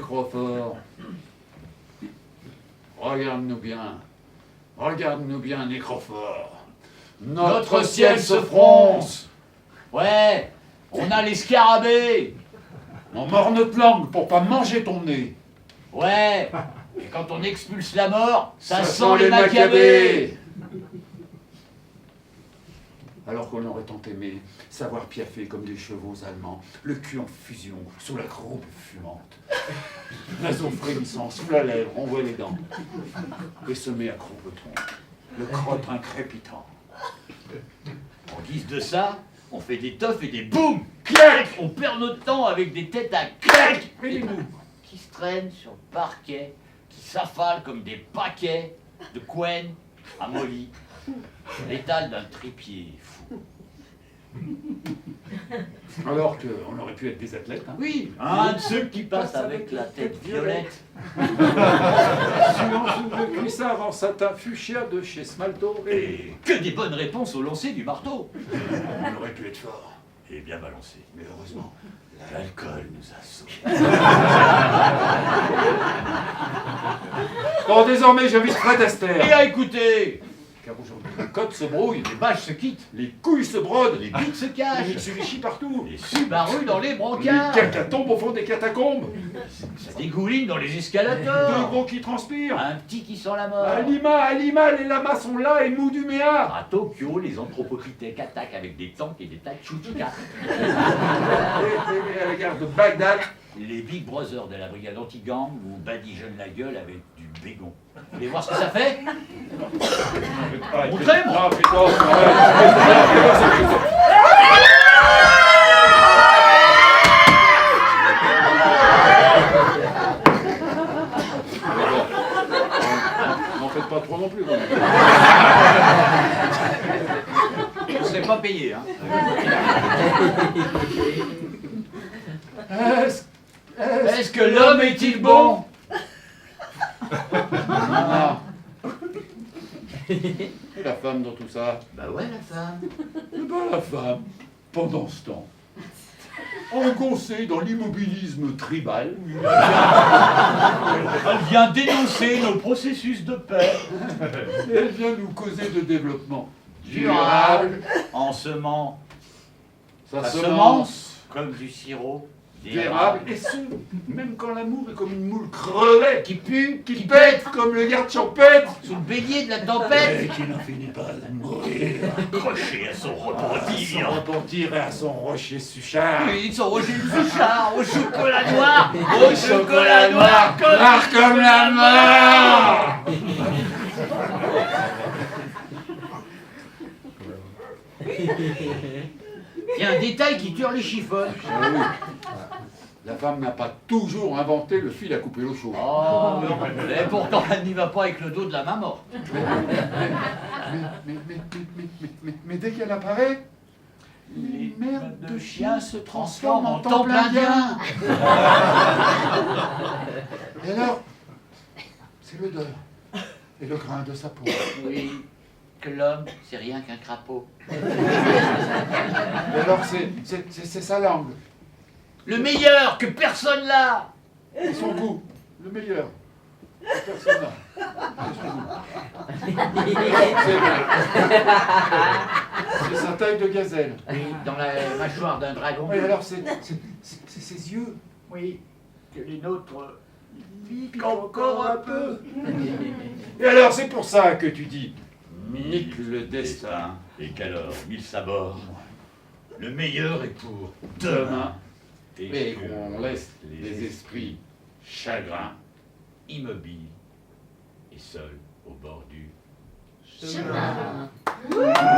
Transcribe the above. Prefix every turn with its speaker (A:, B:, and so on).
A: Crawford. Regarde-nous bien. Regarde-nous bien, Nécrophore. Notre ciel se fronce.
B: Ouais, on a les scarabées.
A: On mord notre langue pour pas manger ton nez.
B: Ouais, et quand on expulse la mort, ça sent
A: sent
B: les Maccabées.
A: Alors qu'on aurait tant aimé savoir piaffer comme des chevaux allemands, le cul en fusion, sous la croupe fumante. Naseau frémissant, sous la lèvre, on voit les dents. Et se met à croupeton, le crottin crépitant.
B: En guise de ça, on fait des toffes et des boum, clac. On perd notre temps avec des têtes à clac et des bouts qui se traînent sur le parquet, qui s'affalent comme des paquets de couenne à molly, l'étal d'un trépied fou.
A: Alors qu'on aurait pu être des athlètes, hein.
B: Oui, un de ceux qui passe avec la tête violette.
A: Suant sous le cuissard en satin fuchsia de chez Smalto.
B: Et que des bonnes réponses au lancer du marteau.
A: On aurait pu être fort,
B: Et bien balancé.
A: mais heureusement,
B: L'alcool nous a sauvés.
A: Bon, désormais, j'invite Fred
B: Et
A: Astaire.
B: à écouter,
A: Car aujourd'hui, les côtes se brouillent,
B: les vaches se quittent,
A: les couilles se brodent,
B: les bites se
A: les
B: cachent,
A: Mitsubishi partout,
B: les Subaru dans les
A: les
B: brancards,
A: caca tombent au fond des catacombes,
B: ça dégouline dans les
A: deux
B: escalators,
A: gros qui transpirent.
B: un petit qui sent la mort.
A: À Lima, les lamas sont là et mous du méa.
B: À Tokyo, les anthropopithèques attaquent avec des tanks et des tachuchikas.
A: Et à la gare de Bagdad,
B: Les Big Brothers de la brigade anti-gang vous badigeonnent la gueule avec du bégon. Vous voulez voir ce que ça fait? Montrez-moi.
A: Non, putain, fais pas ça, putain. N'en faites pas trop non plus, quand même.
B: Vous ne serez pas payé, hein. Est-ce que l'homme est-il bon?
A: Ah. Et la femme dans tout ça?
B: Bah ouais, la femme.
A: Eh ben, la femme, pendant ce temps, engoncée dans l'immobilisme tribal,
B: Elle vient dénoncer nos processus de paix.
A: elle vient nous causer de développement
B: Durable, en semant
A: sa
B: sa
A: semence
B: semence comme du sirop
A: d'érable, et ce, même quand l'amour est comme une moule crevée,
B: qui pue,
A: qui pète comme le garde champêtre,
B: sous le bélier de la
A: et
B: tempête,
A: qui n'en finit pas de mourir,
B: accroché à son
A: à son
B: repentir.
A: repentir et à son rocher suchard.
B: Ils sont rochers du Suchard, au chocolat noir, au chocolat noir,
A: Noir comme la mort.
B: Il y a un détail qui tue les chiffons.
A: Ah oui. La femme n'a pas toujours inventé le fil à couper l'eau chaude.
B: Oh, et pourtant elle n'y va pas avec le dos de la main morte.
A: Mais dès qu'elle apparaît,
B: Les
A: merdes
B: merdes
A: de chiens se transforment en
B: temple
A: temple indien. Et alors, c'est l'odeur et le grain de sa peau.
B: Oui, que l'homme, c'est rien qu'un crapaud.
A: Et alors, c'est sa langue
B: Le meilleur que personne n'a.
A: et son goût, le meilleur. Personne n'a. C'est sa taille de gazelle.
B: Oui, dans la mâchoire d'un dragon.
A: Et alors, c'est ses yeux.
B: Oui, que les nôtres piquent encore un peu.
A: Et alors, c'est pour ça que tu dis nique le destin.
B: Et qu'alors, mille sabords, le meilleur est pour
A: Demain.
B: demain.
A: Et qu'on laisse les esprits chagrins.
B: immobiles et seuls au bord du
C: Chemin.
B: chemin.